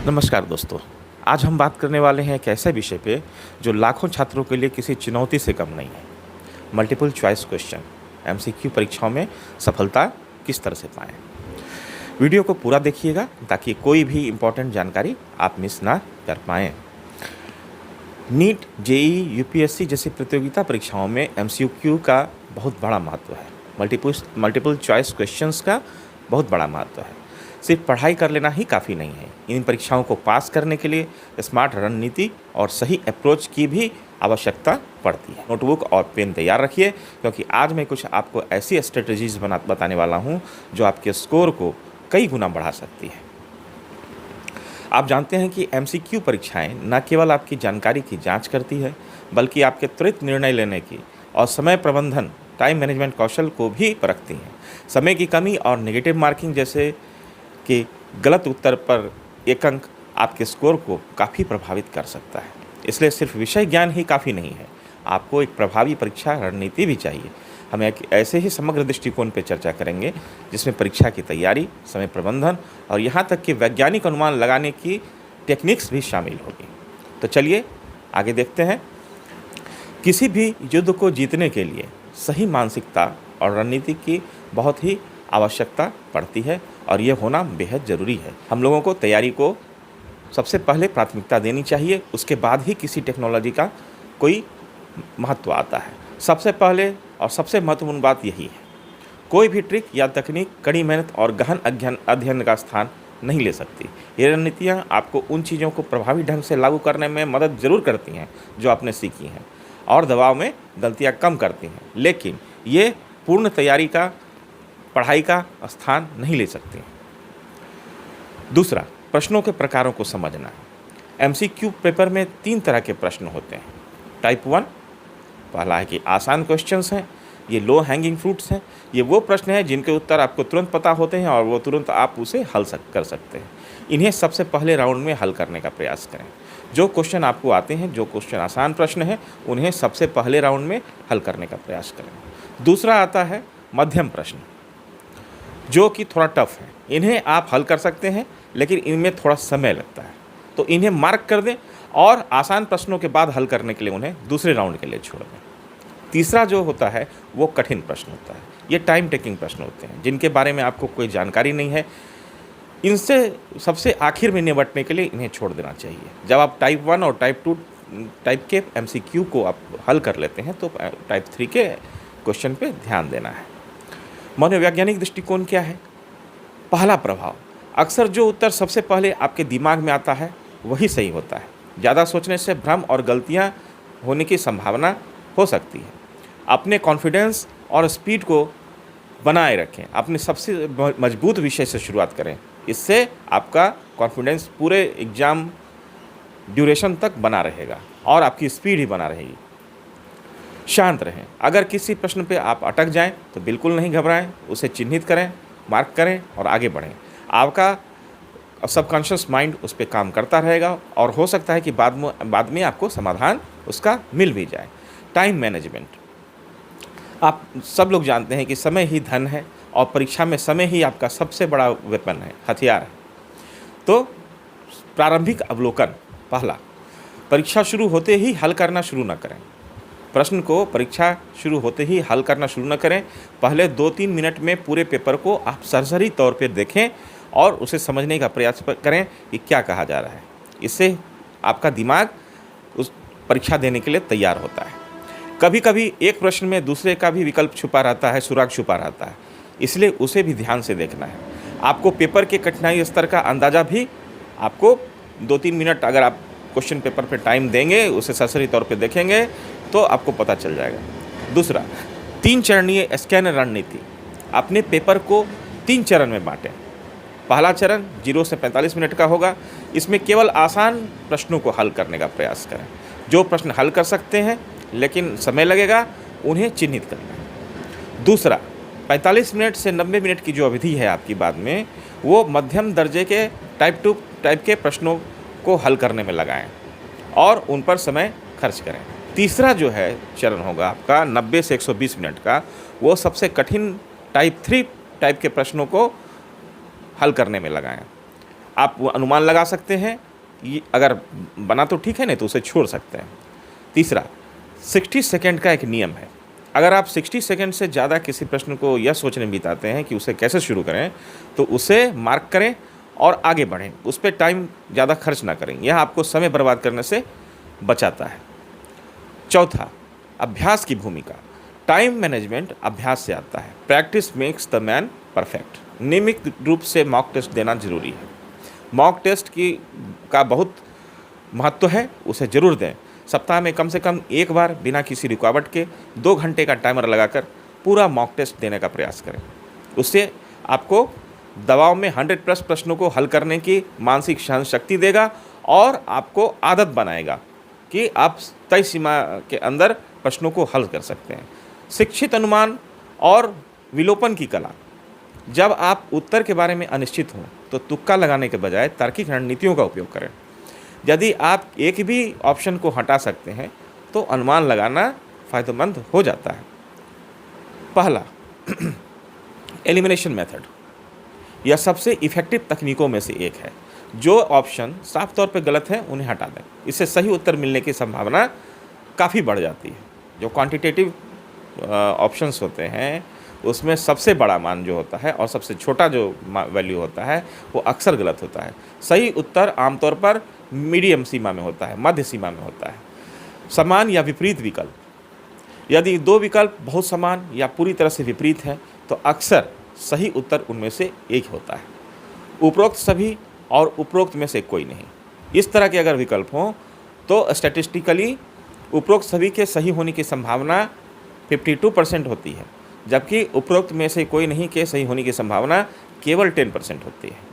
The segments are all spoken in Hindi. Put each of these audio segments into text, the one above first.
नमस्कार दोस्तों। आज हम बात करने वाले हैं एक ऐसे विषय पे जो लाखों छात्रों के लिए किसी चुनौती से कम नहीं है। मल्टीपल चॉइस क्वेश्चन एमसीक्यू परीक्षाओं में सफलता किस तरह से पाएं। वीडियो को पूरा देखिएगा ताकि कोई भी इम्पोर्टेंट जानकारी आप मिस ना कर पाएँ। नीट, जेईई, यूपीएससी जैसी प्रतियोगिता परीक्षाओं में एमसीक्यू का बहुत बड़ा महत्व है। मल्टीपल चॉइस क्वेश्चंस का बहुत बड़ा महत्व है। सिर्फ पढ़ाई कर लेना ही काफ़ी नहीं है। इन परीक्षाओं को पास करने के लिए स्मार्ट रणनीति और सही अप्रोच की भी आवश्यकता पड़ती है। नोटबुक और पेन तैयार रखिए क्योंकि आज मैं कुछ आपको ऐसी स्ट्रेटजीज बताने वाला हूँ जो आपके स्कोर को कई गुना बढ़ा सकती है। आप जानते हैं कि एमसीक्यू परीक्षाएं न केवल आपकी जानकारी की जांच करती है बल्कि आपके त्वरित निर्णय लेने की और समय प्रबंधन टाइम मैनेजमेंट कौशल को भी परखती हैं। समय की कमी और नेगेटिव मार्किंग जैसे कि गलत उत्तर पर एक अंक आपके स्कोर को काफ़ी प्रभावित कर सकता है। इसलिए सिर्फ विषय ज्ञान ही काफ़ी नहीं है, आपको एक प्रभावी परीक्षा रणनीति भी चाहिए। हम एक ऐसे ही समग्र दृष्टिकोण पर चर्चा करेंगे जिसमें परीक्षा की तैयारी, समय प्रबंधन और यहाँ तक कि वैज्ञानिक अनुमान लगाने की टेक्निक्स भी शामिल होगी। तो चलिए आगे देखते हैं। किसी भी युद्ध को जीतने के लिए सही मानसिकता और रणनीति की बहुत ही आवश्यकता पड़ती है और ये होना बेहद ज़रूरी है। हम लोगों को तैयारी को सबसे पहले प्राथमिकता देनी चाहिए, उसके बाद ही किसी टेक्नोलॉजी का कोई महत्व आता है। सबसे पहले और सबसे महत्वपूर्ण बात यही है, कोई भी ट्रिक या तकनीक कड़ी मेहनत और गहन अध्ययन का स्थान नहीं ले सकती। ये रणनीतियाँ आपको उन चीज़ों को प्रभावी ढंग से लागू करने में मदद ज़रूर करती हैं जो आपने सीखी हैं और दबाव में गलतियाँ कम करती हैं, लेकिन ये पूर्ण तैयारी का, पढ़ाई का स्थान नहीं ले सकती। दूसरा, प्रश्नों के प्रकारों को समझना। एमसीक्यू पेपर में 3 तरह के प्रश्न होते हैं। टाइप 1 पहला है कि आसान क्वेश्चंस हैं, ये लो हैंगिंग फ्रूट्स हैं। ये वो प्रश्न हैं जिनके उत्तर आपको तुरंत पता होते हैं और वो तुरंत आप उसे हल कर सकते हैं। इन्हें सबसे पहले राउंड में हल करने का प्रयास करें। जो क्वेश्चन आपको आते हैं, जो क्वेश्चन आसान प्रश्न हैं, उन्हें सबसे पहले राउंड में हल करने का प्रयास करें। दूसरा आता है मध्यम प्रश्न, जो कि थोड़ा टफ है। इन्हें आप हल कर सकते हैं लेकिन इनमें थोड़ा समय लगता है, तो इन्हें मार्क कर दें और आसान प्रश्नों के बाद हल करने के लिए उन्हें दूसरे राउंड के लिए छोड़ दें। तीसरा जो होता है वो कठिन प्रश्न होता है। ये टाइम टेकिंग प्रश्न होते हैं जिनके बारे में आपको कोई जानकारी नहीं है। इनसे सबसे आखिर में निपटने के लिए इन्हें छोड़ देना चाहिए। जब आप टाइप 1 और टाइप 2 टाइप के एमसीक्यू को आप हल कर लेते हैं तो टाइप 3 के क्वेश्चन पे ध्यान देना है। मनोवैज्ञानिक दृष्टिकोण क्या है? पहला प्रभाव, अक्सर जो उत्तर सबसे पहले आपके दिमाग में आता है वही सही होता है। ज़्यादा सोचने से भ्रम और गलतियां होने की संभावना हो सकती है। अपने कॉन्फिडेंस और स्पीड को बनाए रखें। अपने सबसे मजबूत विषय से शुरुआत करें, इससे आपका कॉन्फिडेंस पूरे एग्ज़ाम ड्यूरेशन तक बना रहेगा और आपकी स्पीड ही बना रहेगी। शांत रहें। अगर किसी प्रश्न पे आप अटक जाएं तो बिल्कुल नहीं घबराएं, उसे चिन्हित करें, मार्क करें और आगे बढ़ें। आपका सबकॉन्शियस माइंड उस पर काम करता रहेगा और हो सकता है कि बाद में आपको समाधान उसका मिल भी जाए। टाइम मैनेजमेंट, आप सब लोग जानते हैं कि समय ही धन है और परीक्षा में समय ही आपका सबसे बड़ा वेपन है, हथियार है। तो प्रारंभिक अवलोकन, पहला, परीक्षा शुरू होते ही हल करना शुरू न करें। प्रश्न को परीक्षा शुरू होते ही हल करना शुरू न करें। पहले 2-3 मिनट में पूरे पेपर को आप सरसरी तौर पर देखें और उसे समझने का प्रयास करें कि क्या कहा जा रहा है। इससे आपका दिमाग उस परीक्षा देने के लिए तैयार होता है। कभी कभी एक प्रश्न में दूसरे का भी विकल्प छुपा रहता है, सुराग छुपा रहता है, इसलिए उसे भी ध्यान से देखना है। आपको पेपर के कठिनाई स्तर का अंदाज़ा भी आपको 2-3 मिनट अगर आप क्वेश्चन पेपर पे टाइम देंगे, उसे सरसरी तौर पे देखेंगे तो आपको पता चल जाएगा। दूसरा, 3 चरणीय स्कैन रणनीति। अपने पेपर को 3 चरण में बांटें। पहला चरण 0 से 45 मिनट का होगा। इसमें केवल आसान प्रश्नों को हल करने का प्रयास करें। जो प्रश्न हल कर सकते हैं लेकिन समय लगेगा, उन्हें चिन्हित करना है। दूसरा, 45 मिनट से 90 मिनट की जो अवधि है आपकी बाद में, वो मध्यम दर्जे के टाइप 2 टाइप के प्रश्नों को हल करने में लगाएं और उन पर समय खर्च करें। तीसरा जो है चरण होगा आपका 90 से 120 मिनट का, वो सबसे कठिन टाइप 3 टाइप के प्रश्नों को हल करने में लगाएं। आप वो अनुमान लगा सकते हैं, ये अगर बना तो ठीक है, नहीं तो उसे छोड़ सकते हैं। तीसरा, 60 सेकंड का एक नियम है। अगर आप 60 सेकंड से ज़्यादा किसी प्रश्न को यह सोचने में बिताते हैं कि उसे कैसे शुरू करें, तो उसे मार्क करें और आगे बढ़ें, उस पर टाइम ज़्यादा खर्च ना करें। यह आपको समय बर्बाद करने से बचाता है। चौथा, अभ्यास की भूमिका। टाइम मैनेजमेंट अभ्यास से आता है। Practice makes the man perfect. नियमित रूप से मॉक टेस्ट देना जरूरी है। मॉक टेस्ट का बहुत महत्व है, उसे ज़रूर दें। सप्ताह में कम से कम एक बार बिना किसी रुकावट के 2 घंटे का टाइमर लगाकर पूरा मॉक टेस्ट देने का प्रयास करें। उससे आपको दबाव में 100+ प्रश्नों को हल करने की मानसिक सहन शक्ति देगा और आपको आदत बनाएगा कि आप तय सीमा के अंदर प्रश्नों को हल कर सकते हैं। शिक्षित अनुमान और विलोपन की कला। जब आप उत्तर के बारे में अनिश्चित हों तो तुक्का लगाने के बजाय तार्किक रणनीतियों का उपयोग करें। यदि आप एक भी ऑप्शन को हटा सकते हैं तो अनुमान लगाना फ़ायदेमंद हो जाता है। पहला, एलिमिनेशन मेथड। यह सबसे इफ़ेक्टिव तकनीकों में से एक है। जो ऑप्शन साफ तौर पर गलत हैं उन्हें हटा दें, इससे सही उत्तर मिलने की संभावना काफ़ी बढ़ जाती है। जो क्वांटिटेटिव ऑप्शंस होते हैं उसमें सबसे बड़ा मान जो होता है और सबसे छोटा जो वैल्यू होता है वो अक्सर गलत होता है। सही उत्तर आमतौर पर मीडियम सीमा में होता है, मध्य सीमा में होता है। समान या विपरीत विकल्प। यदि 2 विकल्प बहुत समान या पूरी तरह से विपरीत हैं तो अक्सर सही उत्तर उनमें से एक होता है। उपरोक्त सभी और उपरोक्त में से कोई नहीं। इस तरह के अगर विकल्प हों तो स्टैटिस्टिकली उपरोक्त सभी के सही होने की संभावना 52% होती है, जबकि उपरोक्त में से कोई नहीं के सही होने की संभावना केवल 10% होती है।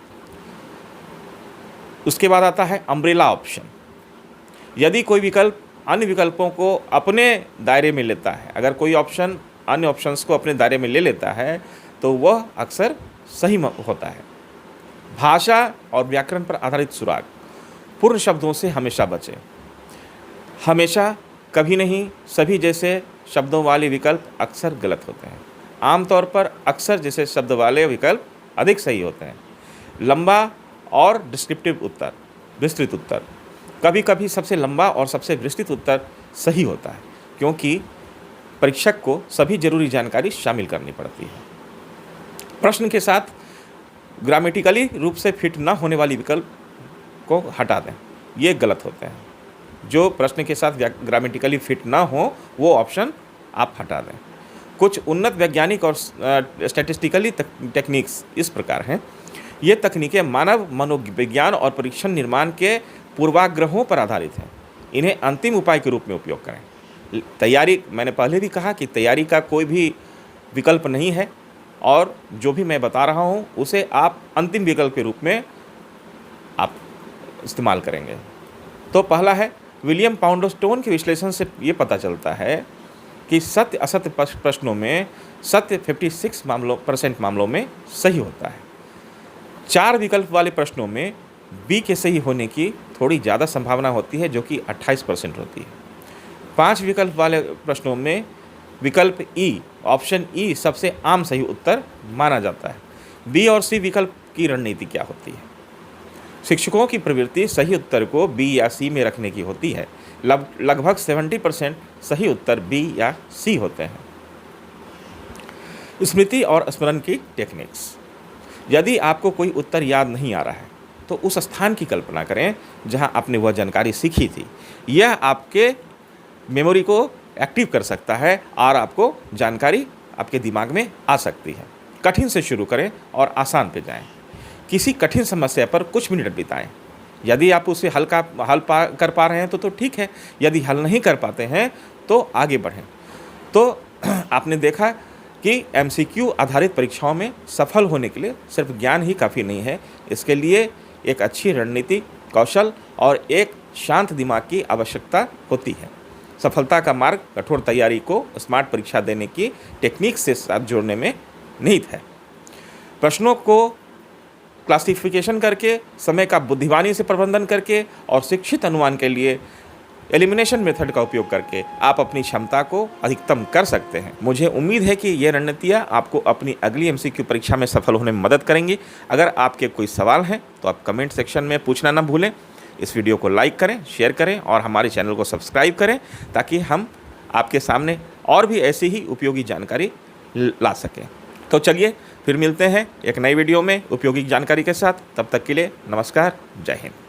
उसके बाद आता है अम्ब्रेला ऑप्शन। यदि कोई विकल्प अन्य विकल्पों को अपने दायरे में लेता है, अगर कोई ऑप्शन अन्य ऑप्शंस को अपने दायरे में ले लेता है तो वह अक्सर सही होता है। भाषा और व्याकरण पर आधारित सुराग। पूर्ण शब्दों से हमेशा बचें। हमेशा, कभी नहीं, सभी जैसे शब्दों वाले विकल्प अक्सर गलत होते हैं। आमतौर पर अक्सर जैसे शब्द वाले विकल्प अधिक सही होते हैं। लंबा और डिस्क्रिप्टिव उत्तर, विस्तृत उत्तर। कभी कभी सबसे लंबा और सबसे विस्तृत उत्तर सही होता है, क्योंकि परीक्षक को सभी जरूरी जानकारी शामिल करनी पड़ती है। प्रश्न के साथ ग्रामेटिकली रूप से फिट न होने वाली विकल्प को हटा दें, ये गलत होते हैं। जो प्रश्न के साथ ग्रामेटिकली फिट ना हो वो ऑप्शन आप हटा दें। कुछ उन्नत वैज्ञानिक और स्टैटिस्टिकली टेक्निक्स इस प्रकार हैं। ये तकनीकें मानव मनोविज्ञान और परीक्षण निर्माण के पूर्वाग्रहों पर आधारित हैं। इन्हें अंतिम उपाय के रूप में उपयोग करें। तैयारी, मैंने पहले भी कहा कि तैयारी का कोई भी विकल्प नहीं है और जो भी मैं बता रहा हूँ उसे आप अंतिम विकल्प के रूप में आप इस्तेमाल करेंगे। तो पहला है, विलियम पाउंडस्टोन के विश्लेषण से ये पता चलता है कि सत्य असत्य प्रश्नों में सत्य 56% मामलों में सही होता है। 4 विकल्प वाले प्रश्नों में बी के सही होने की थोड़ी ज़्यादा संभावना होती है, जो कि 28% होती है। 5 विकल्प वाले प्रश्नों में विकल्प ई, ऑप्शन ई सबसे आम सही उत्तर माना जाता है। बी और सी विकल्प की रणनीति क्या होती है? शिक्षकों की प्रवृत्ति सही उत्तर को बी या सी में रखने की होती है। लगभग 70% सही उत्तर बी या सी होते हैं। स्मृति और स्मरण की टेक्निक्स। यदि आपको कोई उत्तर याद नहीं आ रहा है तो उस स्थान की कल्पना करें जहां आपने वह जानकारी सीखी थी। यह आपके मेमोरी को एक्टिव कर सकता है और आपको जानकारी आपके दिमाग में आ सकती है। कठिन से शुरू करें और आसान पे जाएं। किसी कठिन समस्या पर कुछ मिनट बिताएं। यदि आप उसे हल कर पा रहे हैं तो ठीक है, यदि हल नहीं कर पाते हैं तो आगे बढ़ें। तो आपने देखा कि MCQ आधारित परीक्षाओं में सफल होने के लिए सिर्फ ज्ञान ही काफ़ी नहीं है, इसके लिए एक अच्छी रणनीति, कौशल और एक शांत दिमाग की आवश्यकता होती है। सफलता का मार्ग कठोर तैयारी को स्मार्ट परीक्षा देने की टेक्निक से साथ जोड़ने में निहित है। प्रश्नों को क्लासिफिकेशन करके, समय का बुद्धिमानी से प्रबंधन करके और शिक्षित अनुमान के लिए एलिमिनेशन मेथड का उपयोग करके आप अपनी क्षमता को अधिकतम कर सकते हैं। मुझे उम्मीद है कि ये रणनीतियाँ आपको अपनी अगली MCQ परीक्षा में सफल होने में मदद करेंगी। अगर आपके कोई सवाल हैं तो आप कमेंट सेक्शन में पूछना ना भूलें। इस वीडियो को लाइक करें, शेयर करें और हमारे चैनल को सब्सक्राइब करें ताकि हम आपके सामने और भी ऐसी ही उपयोगी जानकारी ला सकें। तो चलिए फिर मिलते हैं एक नई वीडियो में उपयोगी जानकारी के साथ। तब तक के लिए नमस्कार, जय हिंद।